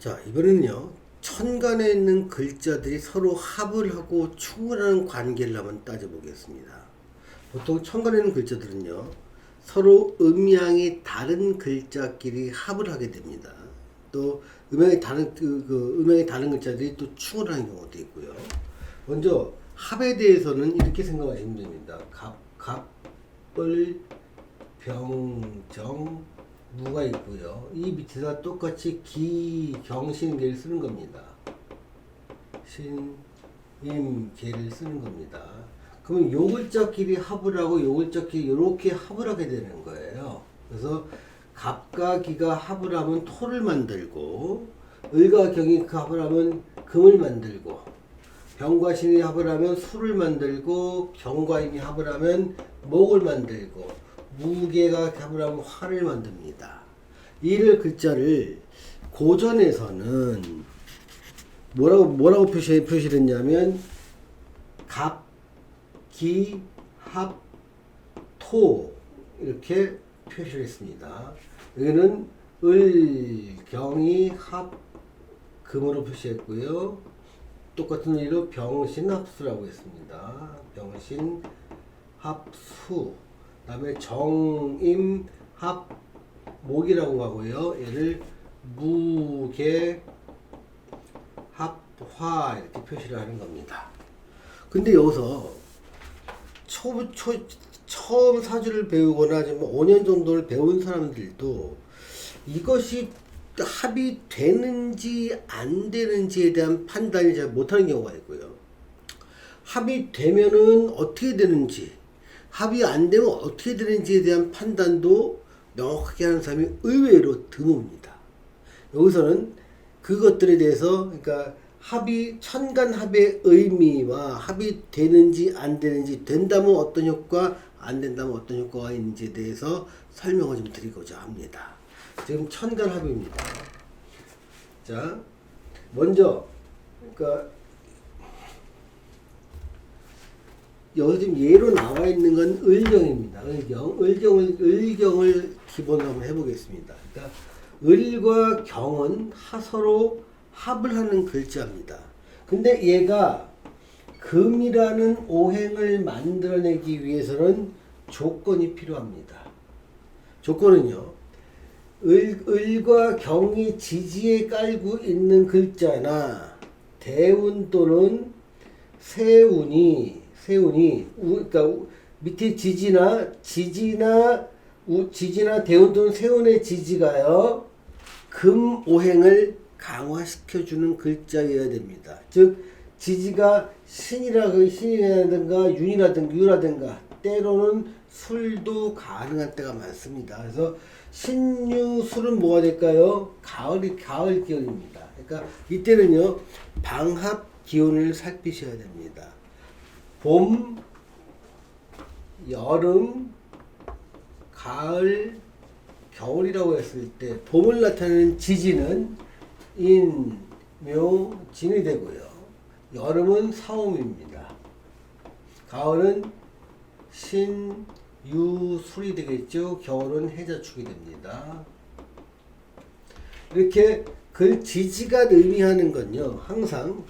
자, 이번에는요, 천간에 있는 글자들이 서로 합을 하고 충분한 관계를 한번 따져보겠습니다. 보통 천간에 있는 글자들은요, 서로 음양이 다른 글자끼리 합을 하게 됩니다. 또 음양이 다른 음양이 다른 글자들이 또 충분한 경우도 있고요. 먼저 합에 대해서는 이렇게 생각하시면 됩니다. 갑을 병정 무가 있고요. 이 밑에다 똑같이 기, 경, 신, 개를 쓰는 겁니다. 신, 임, 개를 쓰는 겁니다. 그러면 요 글자끼리 합을 하고 요 글자끼리 이렇게 합을 하게 되는 거예요. 그래서 갑과 기가 합을 하면 토를 만들고, 을과 경이 그 합을 하면 금을 만들고, 병과 신이 합을 하면 수를 만들고, 경과 임이 합을 하면 목을 만들고, 무게가 합을 하면 화를 만듭니다. 이를 글자를 고전에서는 뭐라고 표시를 했냐면 갑, 기, 합, 토 이렇게 표시를 했습니다. 여기는 을, 경이, 합, 금으로 표시했고요. 똑같은 의미로 병신, 합수라고 했습니다. 병신, 합수. 그 다음에 정임, 합, 목이라고 하고요. 얘를 무게, 합, 화 이렇게 표시를 하는 겁니다. 근데 여기서 처음 사주를 배우거나 좀 5년 정도를 배운 사람들도 이것이 합이 되는지 안 되는지에 대한 판단이 잘 못하는 경우가 있고요. 합이 되면은 어떻게 되는지, 합이 안 되면 어떻게 되는지에 대한 판단도 명확하게 하는 사람이 의외로 드뭅니다. 여기서는 그것들에 대해서, 그러니까 합이, 천간 합의 의미와 합이 되는지 안 되는지, 된다면 어떤 효과, 안 된다면 어떤 효과가 있는지에 대해서 설명을 좀 드리고자 합니다. 지금 천간 합입니다. 자, 먼저, 그러니까 여기 지금 예로 나와 있는 건 을경입니다. 을경을 기본으로 한번 해보겠습니다. 그러니까 을과 경은 서로 합을 하는 글자입니다. 근데 얘가 금이라는 오행을 만들어내기 위해서는 조건이 필요합니다. 조건은요, 을과 경이 지지에 깔고 있는 글자나 대운 또는 세운이 그러니까 밑에 지지나 대운 또는 세운의 지지가요, 금 오행을 강화시켜주는 글자여야 됩니다. 즉 지지가 신이라든가 유라든가 때로는 술도 가능한 때가 많습니다. 그래서 신유술은 뭐가 될까요? 가을 기운입니다. 그러니까 이때는요, 방합 기운을 살피셔야 됩니다. 봄, 여름, 가을, 겨울이라고 했을 때 봄을 나타내는 지지는 인, 묘, 진이 되고요. 여름은 사오입니다. 가을은 신, 유, 술이 되겠죠. 겨울은 해자축이 됩니다. 이렇게 지지가 의미하는 건요, 항상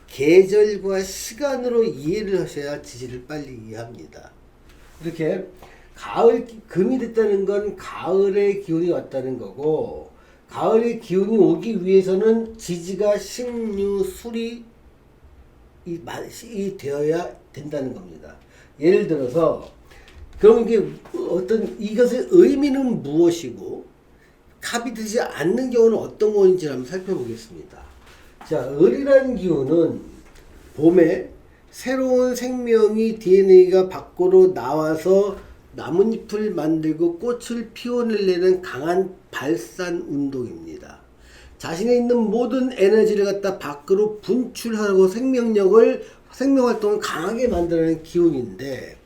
계절과 시간으로 이해를 하셔야 지지를 빨리 이해합니다. 이렇게 금이 됐다는 건 가을의 기운이 왔다는 거고, 가을의 기운이 오기 위해서는 지지가 신유술이 되어야 된다는 겁니다. 예를 들어서, 그럼 이것의 의미는 무엇이고, 합이 되지 않는 경우는 어떤 것인지 한번 살펴보겠습니다. 자, 을이라는 기운은 봄에 새로운 생명이 DNA가 밖으로 나와서 나뭇잎을 만들고 꽃을 피워내려는 강한 발산 운동입니다. 자신에 있는 모든 에너지를 갖다 밖으로 분출하고 생명활동을 강하게 만들어내는 기운인데,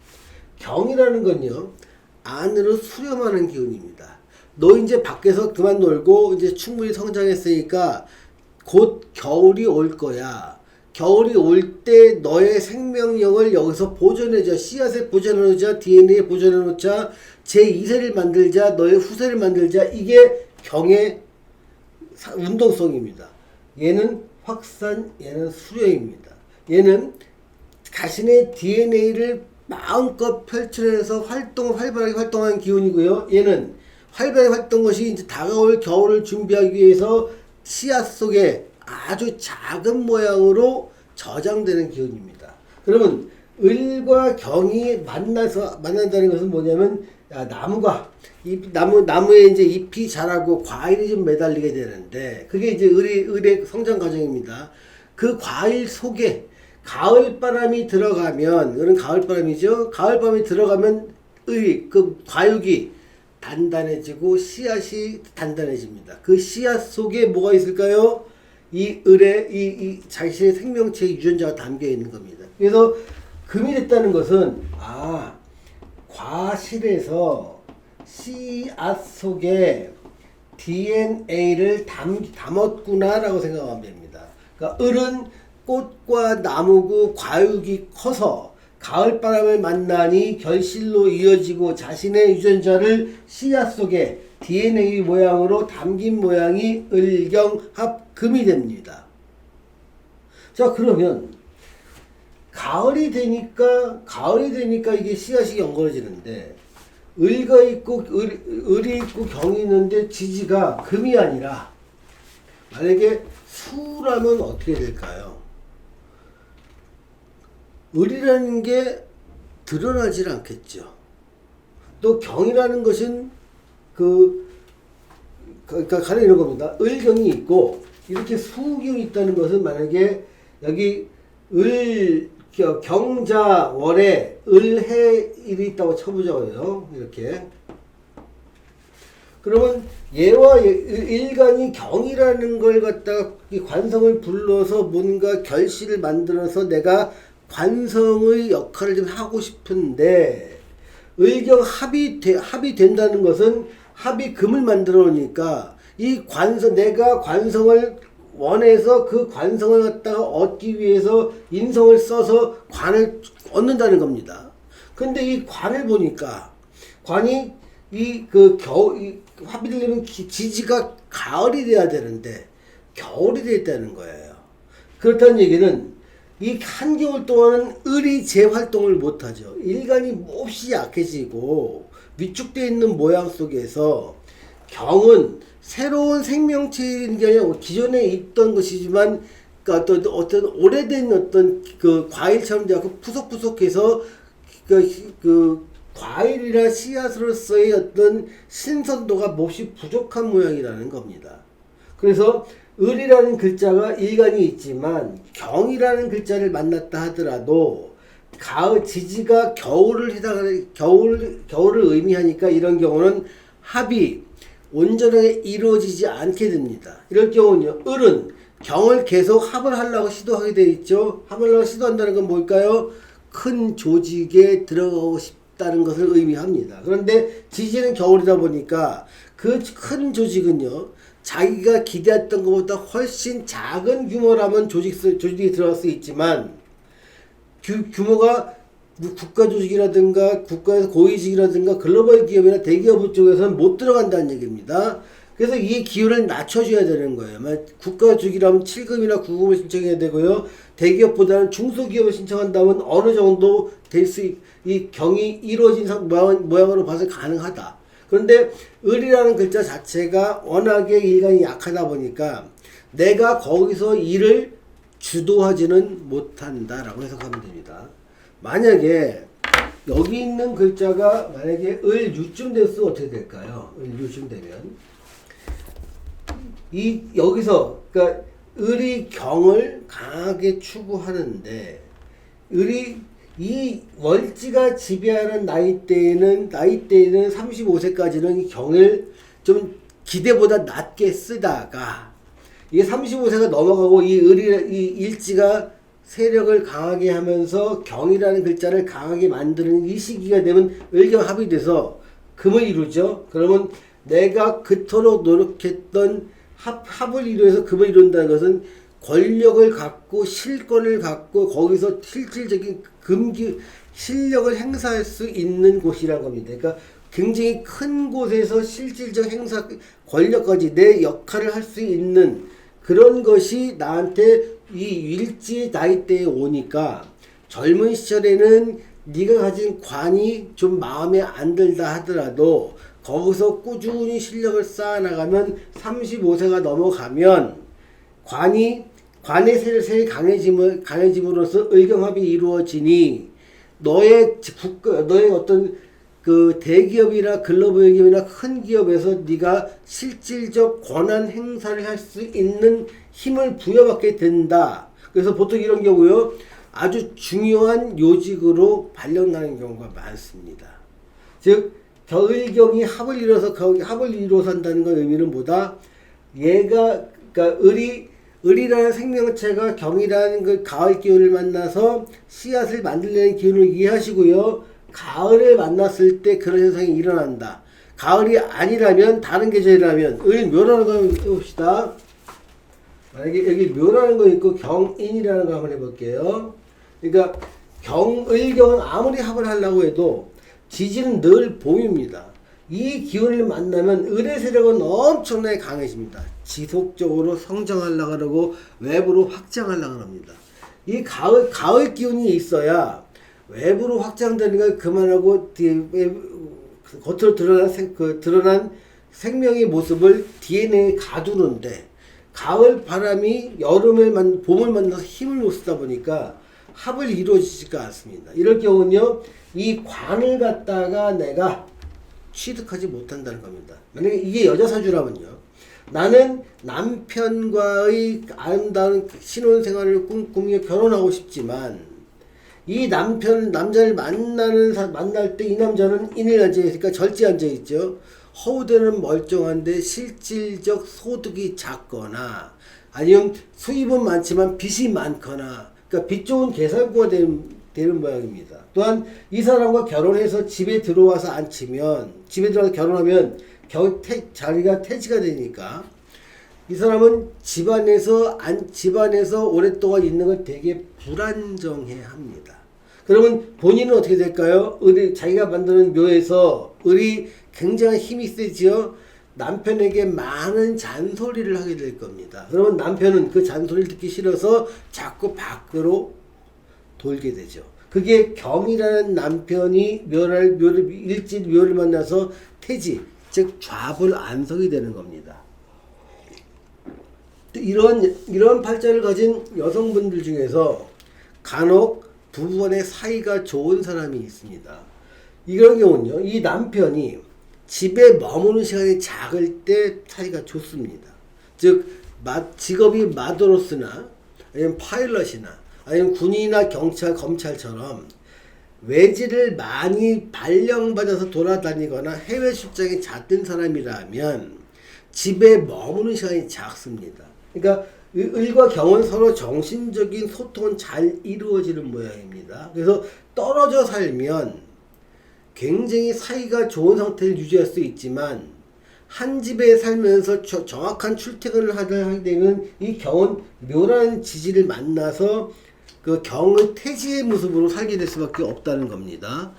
경이라는 건요, 안으로 수렴하는 기운입니다. 너 이제 밖에서 그만 놀고 이제 충분히 성장했으니까 곧 겨울이 올 거야. 겨울이 올 때 너의 생명력을 여기서 보존해줘. 씨앗에 보존해놓자. DNA에 보존해놓자. 제2세를 만들자. 너의 후세를 만들자. 이게 경의 운동성입니다. 얘는 확산, 얘는 수렴입니다. 얘는 자신의 DNA를 마음껏 펼쳐내서 활발하게 활동하는 기운이고요. 얘는 활발하게 활동한 것이 이제 다가올 겨울을 준비하기 위해서 씨앗 속에 아주 작은 모양으로 저장되는 기운입니다. 그러면 을과 경이 만난다는 것은 뭐냐면, 나무가 나무에 이제 잎이 자라고 과일이 좀 매달리게 되는데, 그게 이제 을의 성장 과정입니다. 그 과일 속에 가을바람이 들어가면, 이런 가을바람이죠. 가을바람이 들어가면 그 과육이 단단해지고 씨앗이 단단해집니다. 그 씨앗 속에 뭐가 있을까요? 이 을의 이 자신의 생명체의 유전자가 담겨 있는 겁니다. 그래서 금이 됐다는 것은, 과실에서 씨앗 속에 DNA를 담았구나라고 생각하면 됩니다. 그러니까 을은 꽃과 나무고 과육이 커서 가을바람을 만나니 결실로 이어지고 자신의 유전자를 씨앗 속에 DNA 모양으로 담긴 모양이 을경합금이 됩니다. 자, 그러면 가을이 되니까 이게 씨앗이 연결해지는데, 을이 있고 경이 있는데 지지가 금이 아니라 만약에 수라면 어떻게 될까요? 을이라는 게 드러나질 않겠죠. 또 경이라는 것은 그러니까 가령 이런 겁니다. 을경이 있고 이렇게 수경이 있다는 것은, 만약에 여기 경자월에 을해일이 있다고 쳐보자고요. 이렇게. 그러면 얘와 일간이 경이라는 걸 갖다가 관성을 불러서 뭔가 결실을 만들어서 내가 관성의 역할을 좀 하고 싶은데, 을경 합이 된다는 것은 합이 금을 만들어 놓으니까 내가 관성을 원해서 그 관성을 갖다가 얻기 위해서 인성을 써서 관을 얻는다는 겁니다. 근데 이 관을 보니까, 관이 합이 되려면 지지가 가을이 돼야 되는데 겨울이 됐다는 거예요. 그렇다는 얘기는 이 한겨울 동안은 을이 재활동을 못하죠. 일간이 몹시 약해지고 위축되어 있는 모양 속에서 경은 새로운 생명체인 게 아니라 기존에 있던 것이지만, 그러니까 어떤 오래된 어떤 그 과일처럼 되고 푸석푸석해서 그 과일이나 씨앗으로서의 어떤 신선도가 몹시 부족한 모양이라는 겁니다. 그래서 을이라는 글자가 일간이 있지만 경이라는 글자를 만났다 하더라도 지지가 겨울을 의미하니까, 이런 경우는 합이 온전하게 이루어지지 않게 됩니다. 이럴 경우는요, 을은 경을 계속 합을 하려고 시도하게 되어 있죠. 합을 하려고 시도한다는 건 뭘까요? 큰 조직에 들어가고 싶다는 것을 의미합니다. 그런데 지지는 겨울이다 보니까 그 큰 조직은요, 자기가 기대했던 것보다 훨씬 작은 규모라면 조직이 들어갈 수 있지만, 규모가 국가 조직이라든가 국가에서 고위직이라든가 글로벌 기업이나 대기업 쪽에서는 못 들어간다는 얘기입니다. 그래서 이 기운을 낮춰줘야 되는 거예요. 국가 조직이라면 7금이나 9금을 신청해야 되고요. 대기업보다는 중소기업을 신청한다면 어느 정도 이 경이 이루어진 모양으로 봐서 가능하다. 그런데 을이라는 글자 자체가 워낙에 일간이 약하다 보니까 내가 거기서 일을 주도하지는 못한다라고 해석하면 됩니다. 만약에 여기 있는 글자가 만약에 을유쯤 됐으면 어떻게 될까요? 을유쯤 되면 여기서 그러니까 을이 경을 강하게 추구하는데, 을이 이 월지가 지배하는 나이대에는 35세까지는 이 경을 좀 기대보다 낮게 쓰다가, 이게 35세가 넘어가고 이 일지가 세력을 강하게 하면서 경이라는 글자를 강하게 만드는 이 시기가 되면 을경합이 돼서 금을 이루죠. 그러면 내가 그토록 노력했던 합을 이루어서 금을 이룬다는 것은 권력을 갖고 실권을 갖고 거기서 실질적인 실력을 행사할 수 있는 곳이라는 겁니다. 그러니까 굉장히 큰 곳에서 실질적 권력까지 내 역할을 할 수 있는 그런 것이 나한테 이 일지 나이대에 오니까 젊은 시절에는 네가 가진 관이 좀 마음에 안 들다 하더라도 거기서 꾸준히 실력을 쌓아나가면 35세가 넘어가면 관의 세력이 강해짐으로써 의경합이 이루어지니 너의 어떤 그 대기업이나 글로벌 기업이나 큰 기업에서 네가 실질적 권한 행사를 할 수 있는 힘을 부여받게 된다. 그래서 보통 이런 경우요, 아주 중요한 요직으로 발령나는 경우가 많습니다. 즉 겨울경이 합을 이뤄서 한다는 건 의미는 뭐다? 얘가 그러니까 을이라는 생명체가 경이라는 그 가을 기운을 만나서 씨앗을 만들려는 기운을 이해하시고요. 가을에 만났을 때 그런 현상이 일어난다. 가을이 아니라면 다른 계절이라면 묘라는 거 해봅시다. 만약에 여기 묘라는 거 있고 경인이라는 거 한번 해볼게요. 그러니까 을경은 아무리 합을 하려고 해도 지지는 늘 봄입니다. 이 기운을 만나면 을의 세력은 엄청나게 강해집니다. 지속적으로 성장하려고 그러고 외부로 확장하려고 합니다. 이 가을 기운이 있어야 외부로 확장되는 걸 그만하고 겉으로 드러난 생명의 모습을 DNA에 가두는데, 가을 바람이 봄을 만나서 힘을 못 쓰다 보니까 합을 이루어지지가 않습니다. 이럴 경우는요, 이 관을 갖다가 내가 취득하지 못한다는 겁니다. 만약에 이게 여자 사주라면요, 나는 남편과의 아름다운 신혼생활을 꿈꾸며 결혼하고 싶지만 이 남자를 만날 때 이 남자는 인일 앉아있으니까 절제 앉아있죠. 허우대는 멀쩡한데 실질적 소득이 작거나 아니면 수입은 많지만 빚이 많거나, 그러니까 빚 좋은 개살구가 되는 모양입니다. 또한 이 사람과 결혼해서 집에 들어와서 앉히면, 집에 들어와서 결혼하면 자리가 태지가 되니까 이 사람은 집안에서 오랫동안 있는 걸 되게 불안정해 합니다. 그러면 본인은 어떻게 될까요? 자기가 만드는 묘에서 을이 굉장히 힘이 세지요. 남편에게 많은 잔소리를 하게 될 겁니다. 그러면 남편은 그 잔소리를 듣기 싫어서 자꾸 밖으로 돌게 되죠. 그게 경이라는 남편이 묘를 만나서 태지, 즉 좌불안석이 되는 겁니다. 이런 팔자를 가진 여성분들 중에서 간혹 부부간의 사이가 좋은 사람이 있습니다. 이런 경우는요, 이 남편이 집에 머무는 시간이 작을 때 사이가 좋습니다. 즉 직업이 마도로스나 아니면 파일럿이나 아니면 군인이나 경찰, 검찰처럼 외지를 많이 발령받아서 돌아다니거나 해외 출장에 잦은 사람이라면 집에 머무는 시간이 작습니다. 그러니까 을과 경은 서로 정신적인 소통은 잘 이루어지는 모양입니다. 그래서 떨어져 살면 굉장히 사이가 좋은 상태를 유지할 수 있지만 한 집에 살면서 정확한 출퇴근을 하게 되면 이 경은 묘라는 지지를 만나서 그 경의 태지의 모습으로 살게 될 수밖에 없다는 겁니다.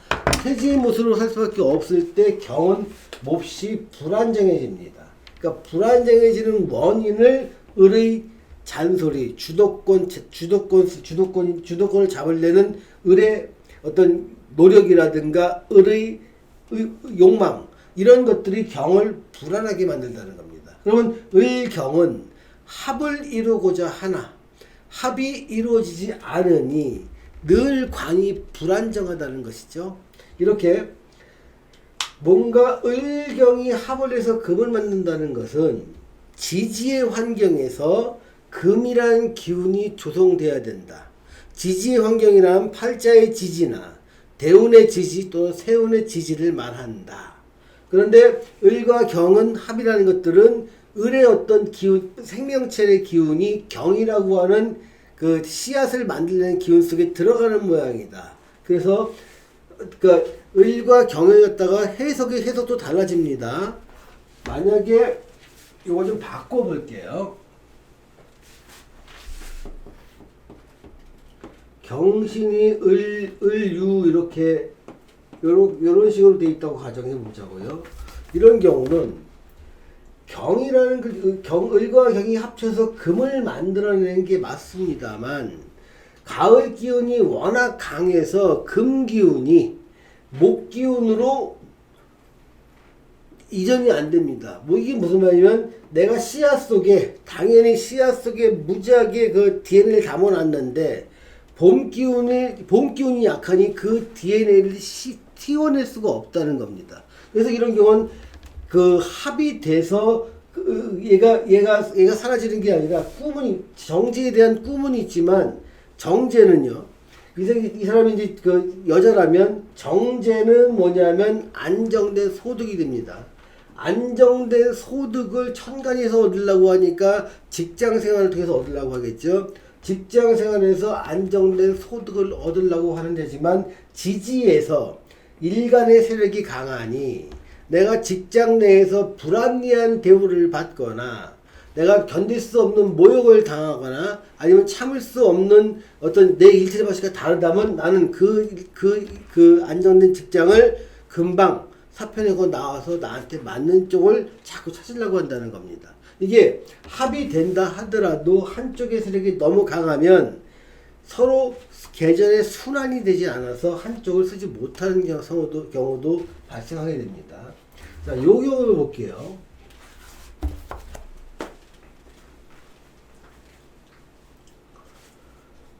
태지의 모습으로 살 수밖에 없을 때 경은 몹시 불안정해집니다. 그러니까 불안정해지는 원인을 을의 잔소리, 주도권을 잡으려는 을의 어떤 노력이라든가 을의 욕망, 이런 것들이 경을 불안하게 만든다는 겁니다. 그러면 을경은 합을 이루고자 하나 합이 이루어지지 않으니 늘 관이 불안정하다는 것이죠. 이렇게 뭔가 을경이 합을 해서 금을 만든다는 것은 지지의 환경에서 금이라는 기운이 조성돼야 된다. 지지의 환경이란 팔자의 지지나 대운의 지지 또 세운의 지지를 말한다. 그런데 을과 경은 합이라는 것들은 을의 어떤 기운, 생명체의 기운이 경이라고 하는 그 씨앗을 만들려는 기운 속에 들어가는 모양이다. 그래서 그 을과 경을 갖다가 해석도 달라집니다. 만약에 이거 좀 바꿔볼게요. 경신이 을유 이렇게 요런 식으로 돼 있다고 가정해 보자고요. 이런 경우는 경이라는 을과 경이 합쳐서 금을 만들어내는 게 맞습니다만 가을 기운이 워낙 강해서 금 기운이 목 기운으로 이전이 안 됩니다. 뭐 이게 무슨 말이냐면 내가 씨앗 속에 당연히 씨앗 속에 무지하게 그 DNA를 담아놨는데 봄 기운이 약하니 그 DNA를 띄워낼 수가 없다는 겁니다. 그래서 이런 경우는 그 합이 돼서 얘가 사라지는 게 아니라 정제에 대한 꿈은 있지만 정제는요. 이 사람이 이제 그 여자라면 정제는 뭐냐면 안정된 소득이 됩니다. 안정된 소득을 천간에서 얻으려고 하니까 직장 생활을 통해서 얻으려고 하겠죠. 직장 생활에서 안정된 소득을 얻으려고 하는 데지만 지지에서 일간의 세력이 강하니 내가 직장 내에서 불합리한 대우를 받거나 내가 견딜 수 없는 모욕을 당하거나 아니면 참을 수 없는 어떤 내 일처리 방식과 다르다면 나는 그 안정된 직장을 금방 사표내고 나와서 나한테 맞는 쪽을 자꾸 찾으려고 한다는 겁니다. 이게 합이 된다 하더라도 한쪽의 세력이 너무 강하면 서로 계절에 순환이 되지 않아서 한쪽을 쓰지 못하는 경우도 발생하게 됩니다. 자, 요 경우를 볼게요.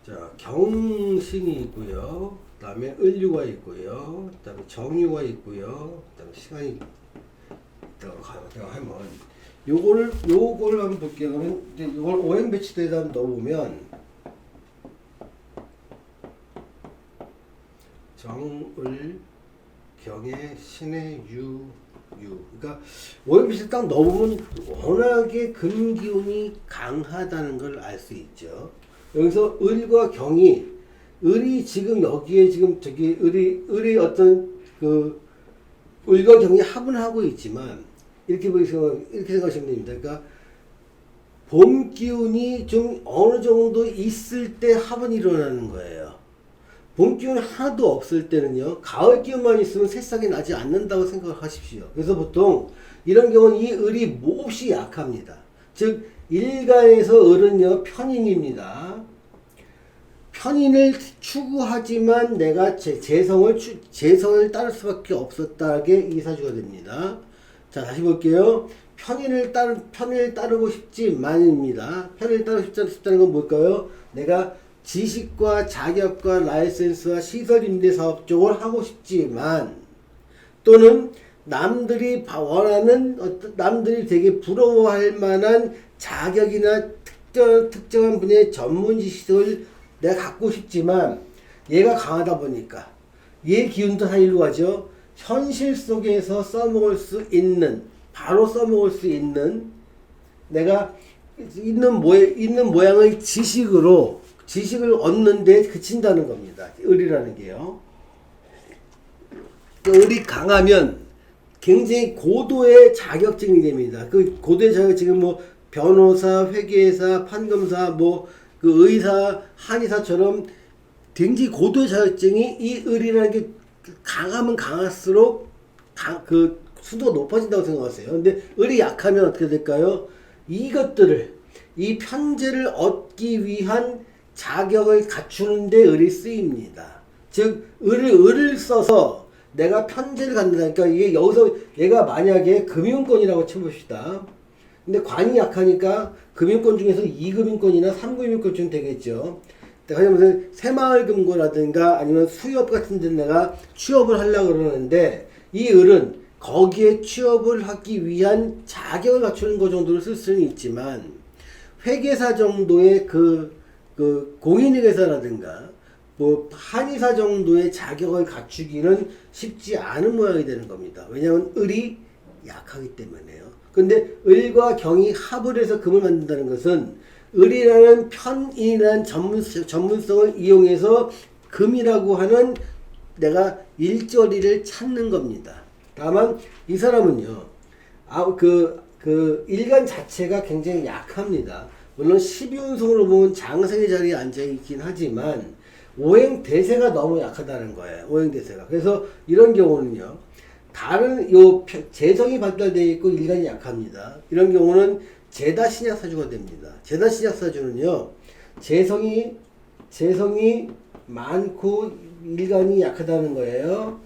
자, 경신이 있고요. 그 다음에 을유가 있고요. 그 다음에 정유가 있고요. 그 다음에 시간이 있다고 하면 요거를 한번 볼게요. 그러면 이제 요걸 오행 배치도에다 한번 넣어보면 정을 경의 신의 유 그러니까 오행 배치를 딱 넣어보면 워낙에 금기운이 강하다는 걸 알 수 있죠. 여기서 을과 경이 을이 지금 여기에 지금 저기 을이 어떤 그 을과 경이 합은 하고 있지만 이렇게 생각하시면 됩니다. 그러니까 봄 기운이 좀 어느 정도 있을 때 합은 일어나는 거예요. 봄 기운 하나도 없을 때는요, 가을 기운만 있으면 새싹이 나지 않는다고 생각하십시오. 그래서 보통 이런 경우는 이 을이 몹시 약합니다. 즉 일간에서 을은요 편인입니다. 편인을 추구하지만 내가 재성을 따를 수밖에 없었다게 이사주가 됩니다. 자, 다시 볼게요. 편인을 따르고 싶지만입니다. 편인을 따르고 싶다는 건 뭘까요? 내가 지식과 자격과 라이센스와 시설 임대 사업 쪽을 하고 싶지만 또는 남들이 원하는 남들이 되게 부러워할 만한 자격이나 특정한 분야의 전문 지식을 내가 갖고 싶지만 얘가 강하다 보니까 얘 기운도 다 일로 가죠. 현실 속에서 바로 써먹을 수 있는 내가 있는 모양의 지식을 얻는데 그친다는 겁니다. 을이라는 게요. 을이 강하면 굉장히 고도의 자격증이 됩니다. 그 고도의 자격증은 뭐 변호사, 회계사, 판검사, 뭐 그 의사, 한의사처럼 굉장히 고도의 자격증이 이 을이라는 게 강하면 강할수록 그 수도가 높아진다고 생각하세요. 근데 을이 약하면 어떻게 될까요? 이 편제를 얻기 위한 자격을 갖추는데 을이 쓰입니다. 즉 을을 써서 내가 편제를 갖는다. 그러니까 이게 여기서 얘가 만약에 금융권이라고 쳐봅시다. 근데 관이 약하니까 금융권 중에서 2금융권이나 3금융권쯤 되겠죠. 하려면 새마을금고라든가 아니면 수협 같은 데 내가 취업을 하려고 그러는데 이 을은 거기에 취업을 하기 위한 자격을 갖추는 것 정도를 쓸 수는 있지만 회계사 정도의 그 공인회계사라든가 뭐 한의사 정도의 자격을 갖추기는 쉽지 않은 모양이 되는 겁니다. 왜냐하면 을이 약하기 때문에요. 근데 을과 경이 합을 해서 금을 만든다는 것은 을이라는 편인이라는 전문성을 이용해서 금이라고 하는 내가 일자리를 찾는 겁니다. 다만 이 사람은요, 일간 자체가 굉장히 약합니다. 물론 12운성으로 보면 장생의 자리에 앉아 있긴 하지만 오행 대세가 너무 약하다는 거예요. 오행 대세가. 그래서 이런 경우는요, 다른 요 재성이 발달되어 있고 일간이 약합니다. 이런 경우는 제다 신약사주가 됩니다. 제다 신약사주는요, 재성이 많고 일간이 약하다는 거예요.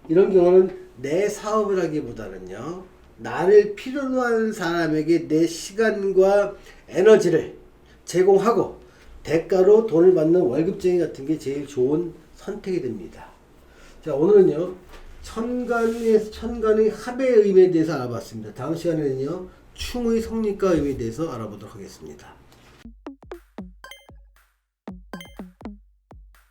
이런 경우는 내 사업을 하기보다는요, 나를 필요로 하는 사람에게 내 시간과 에너지를 제공하고 대가로 돈을 받는 월급쟁이 같은 게 제일 좋은 선택이 됩니다. 자, 오늘은요, 천간의 합의 의미에 대해서 알아봤습니다. 다음 시간에는요, 충의 성립과 의미에 대해서 알아보도록 하겠습니다.